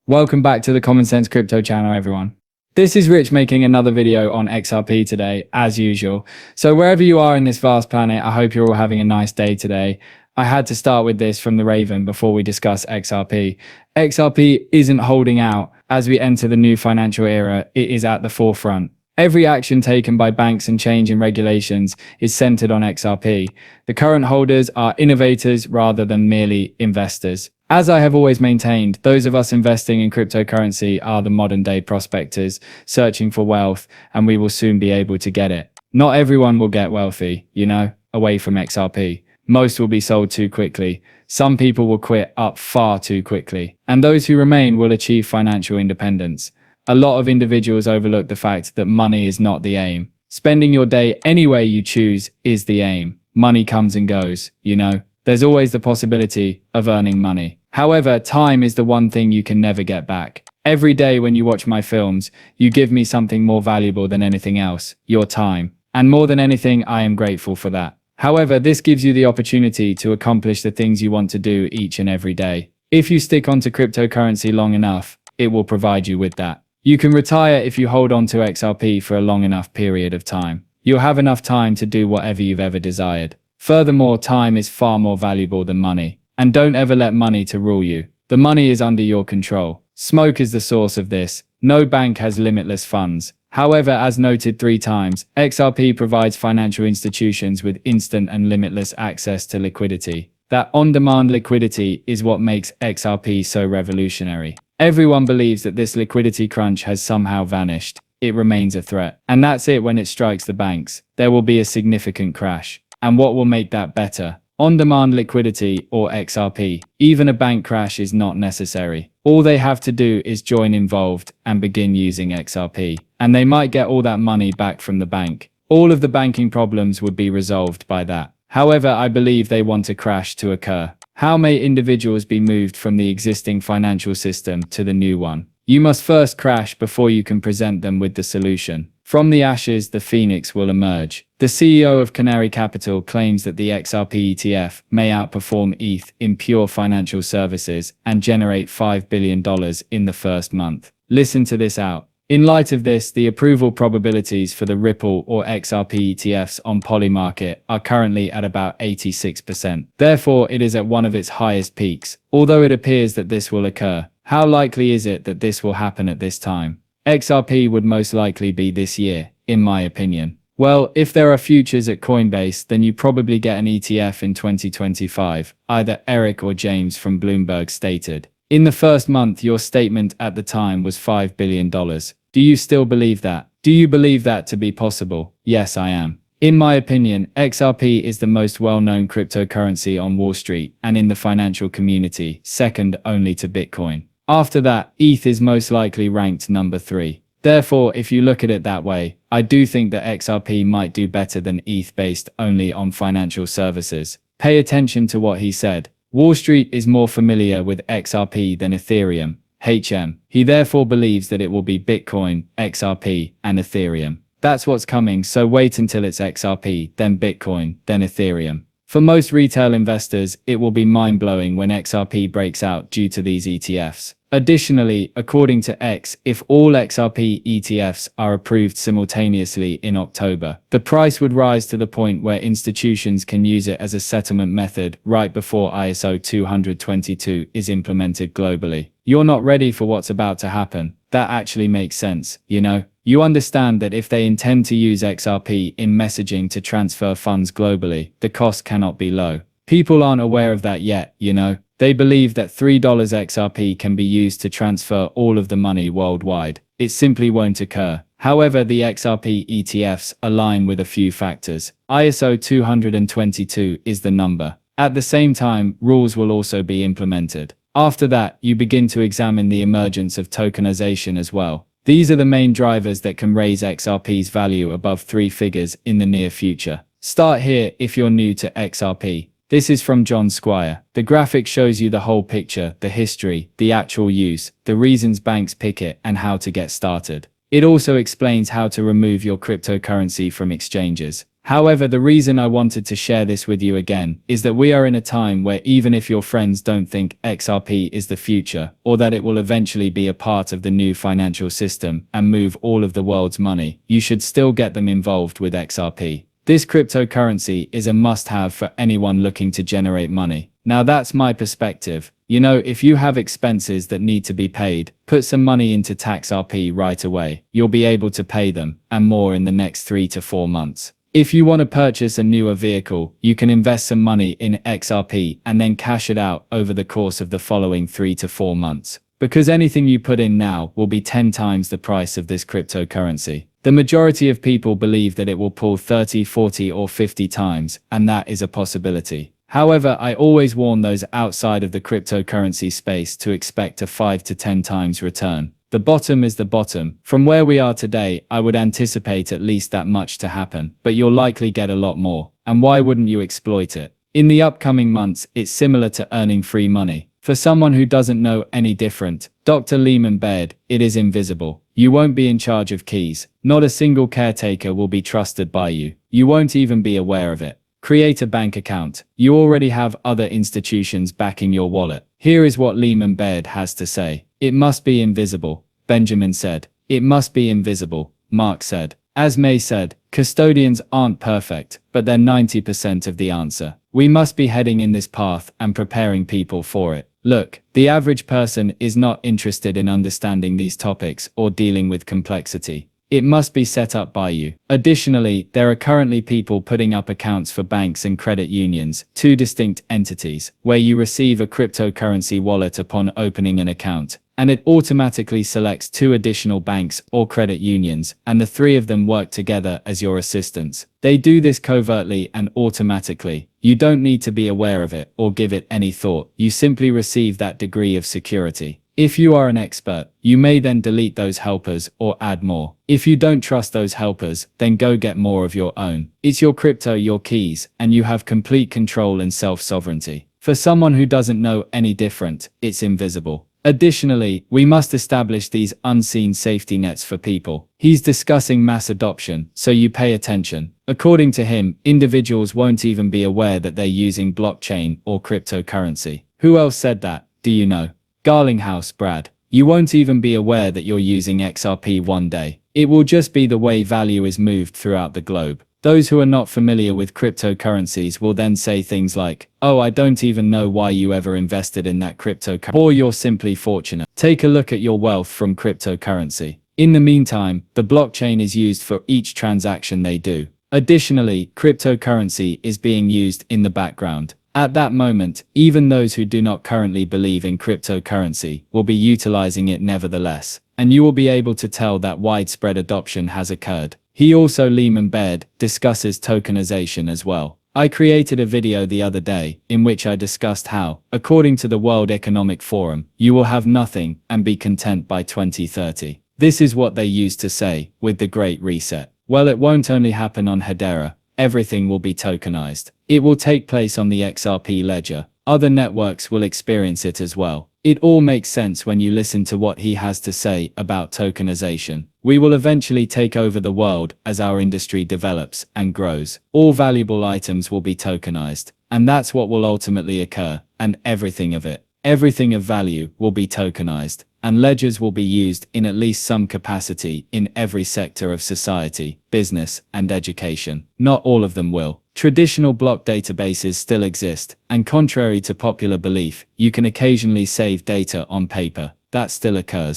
Welcome back to the Common Sense Crypto channel, everyone. This is Rich making another video on XRP today, as usual. So wherever you are in this vast planet, I hope you're all having a nice day today. I had to start with this from the Raven before we discuss XRP. XRP isn't holding out. As we enter the new financial era, it is at the forefront. Every action taken by banks and change in regulations is centered on XRP. The current holders are innovators rather than merely investors. As I have always maintained, those of us investing in cryptocurrency are the modern-day prospectors, searching for wealth, and we will soon be able to get it. Not everyone will get wealthy, away from XRP. Most will be sold too quickly. Some people will quit up far too quickly. And those who remain will achieve financial independence. A lot of individuals overlook the fact that money is not the aim. Spending your day any way you choose is the aim. Money comes and goes, There's always the possibility of earning money. However, time is the one thing you can never get back. Every day when you watch my films, you give me something more valuable than anything else, your time. And more than anything, I am grateful for that. However, this gives you the opportunity to accomplish the things you want to do each and every day. If you stick onto cryptocurrency long enough, it will provide you with that. You can retire if you hold on to XRP for a long enough period of time. You'll have enough time to do whatever you've ever desired. Furthermore, time is far more valuable than money. And don't ever let money to rule you. The money is under your control. Smoke is the source of this. No bank has limitless funds. However, as noted 3 times, XRP provides financial institutions with instant and limitless access to liquidity. That on-demand liquidity is what makes XRP so revolutionary. Everyone believes that this liquidity crunch has somehow vanished. It remains a threat. And that's it when it strikes the banks. There will be a significant crash. And what will make that better? On-demand liquidity, or XRP. Even a bank crash is not necessary. All they have to do is join involved and begin using XRP. And they might get all that money back from the bank. All of the banking problems would be resolved by that. However, I believe they want a crash to occur. How may individuals be moved from the existing financial system to the new one? You must first crash before you can present them with the solution. From the ashes, the phoenix will emerge. The CEO of Canary Capital claims that the XRP ETF may outperform ETH in pure financial services and generate $5 billion in the first month. Listen to this out. In light of this, the approval probabilities for the Ripple or XRP ETFs on Polymarket are currently at about 86%. Therefore, it is at one of its highest peaks. Although it appears that this will occur, how likely is it that this will happen at this time? XRP would most likely be this year, in my opinion. Well, if there are futures at Coinbase, then you probably get an ETF in 2025, either Eric or James from Bloomberg stated. In the first month, your statement at the time was $5 billion. Do you still believe that? Do you believe that to be possible? Yes, I am. In my opinion, XRP is the most well-known cryptocurrency on Wall Street and in the financial community, second only to Bitcoin. After that, ETH is most likely ranked number 3. Therefore, if you look at it that way, I do think that XRP might do better than ETH based only on financial services. Pay attention to what he said. Wall Street is more familiar with XRP than Ethereum, HM. He therefore believes that it will be Bitcoin, XRP, and Ethereum. That's what's coming, so wait until it's XRP, then Bitcoin, then Ethereum. For most retail investors, it will be mind-blowing when XRP breaks out due to these ETFs. Additionally, according to X, if all XRP ETFs are approved simultaneously in October, the price would rise to the point where institutions can use it as a settlement method right before ISO 20022 is implemented globally. You're not ready for what's about to happen. That actually makes sense, You understand that if they intend to use XRP in messaging to transfer funds globally, the cost cannot be low. People aren't aware of that yet, They believe that $3 XRP can be used to transfer all of the money worldwide. It simply won't occur. However, the XRP ETFs align with a few factors. ISO 222 is the number. At the same time, rules will also be implemented. After that, you begin to examine the emergence of tokenization as well. These are the main drivers that can raise XRP's value above 3 figures in the near future. Start here if you're new to XRP. This is from John Squire. The graphic shows you the whole picture, the history, the actual use, the reasons banks pick it, and how to get started. It also explains how to remove your cryptocurrency from exchanges. However, the reason I wanted to share this with you again is that we are in a time where even if your friends don't think XRP is the future, or that it will eventually be a part of the new financial system and move all of the world's money, you should still get them involved with XRP. This cryptocurrency is a must-have for anyone looking to generate money. Now that's my perspective. You know, if you have expenses that need to be paid, put some money into XRP right away. You'll be able to pay them, and more in the next 3 to 4 months. If you want to purchase a newer vehicle, you can invest some money in XRP and then cash it out over the course of the following 3 to 4 months. Because anything you put in now will be 10 times the price of this cryptocurrency. The majority of people believe that it will pull 30, 40 or 50 times, and that is a possibility. However, I always warn those outside of the cryptocurrency space to expect a 5 to 10 times return. The bottom is the bottom. From where we are today, I would anticipate at least that much to happen, but you'll likely get a lot more. And why wouldn't you exploit it? In the upcoming months, it's similar to earning free money. For someone who doesn't know any different, Dr. Lehman Baird, it is invisible. You won't be in charge of keys. Not a single caretaker will be trusted by you. You won't even be aware of it. Create a bank account. You already have other institutions backing your wallet. Here is what Lehman Baird has to say. It must be invisible, Benjamin said. It must be invisible, Mark said. As May said, custodians aren't perfect, but they're 90% of the answer. We must be heading in this path and preparing people for it. Look, the average person is not interested in understanding these topics or dealing with complexity. It must be set up by you. Additionally, there are currently people putting up accounts for banks and credit unions, two distinct entities, where you receive a cryptocurrency wallet upon opening an account, and it automatically selects 2 additional banks or credit unions, and the 3 of them work together as your assistants. They do this covertly and automatically. You don't need to be aware of it or give it any thought. You simply receive that degree of security. If you are an expert, you may then delete those helpers or add more. If you don't trust those helpers, then go get more of your own. It's your crypto, your keys, and you have complete control and self-sovereignty. For someone who doesn't know any different, it's invisible. Additionally, we must establish these unseen safety nets for people. He's discussing mass adoption, so you pay attention. According to him, individuals won't even be aware that they're using blockchain or cryptocurrency. Who else said that? Do you know? Garlinghouse, Brad. You won't even be aware that you're using XRP one day. It will just be the way value is moved throughout the globe. Those who are not familiar with cryptocurrencies will then say things like, "Oh, I don't even know why you ever invested in that cryptocurrency," or "You're simply fortunate." Take a look at your wealth from cryptocurrency. In the meantime, the blockchain is used for each transaction they do. Additionally, cryptocurrency is being used in the background. At that moment, even those who do not currently believe in cryptocurrency will be utilizing it nevertheless, and you will be able to tell that widespread adoption has occurred. He also, Lehman Baird, discusses tokenization as well. I created a video the other day in which I discussed how, according to the World Economic Forum, you will have nothing and be content by 2030. This is what they used to say with the Great Reset. Well, it won't only happen on Hedera. Everything will be tokenized. It will take place on the XRP ledger. Other networks will experience it as well. It all makes sense when you listen to what he has to say about tokenization. We will eventually take over the world as our industry develops and grows. All valuable items will be tokenized, and that's what will ultimately occur, and everything of it. Everything of value will be tokenized, and ledgers will be used in at least some capacity in every sector of society, business, and education. Not all of them will. Traditional block databases still exist, and contrary to popular belief, you can occasionally save data on paper. That still occurs.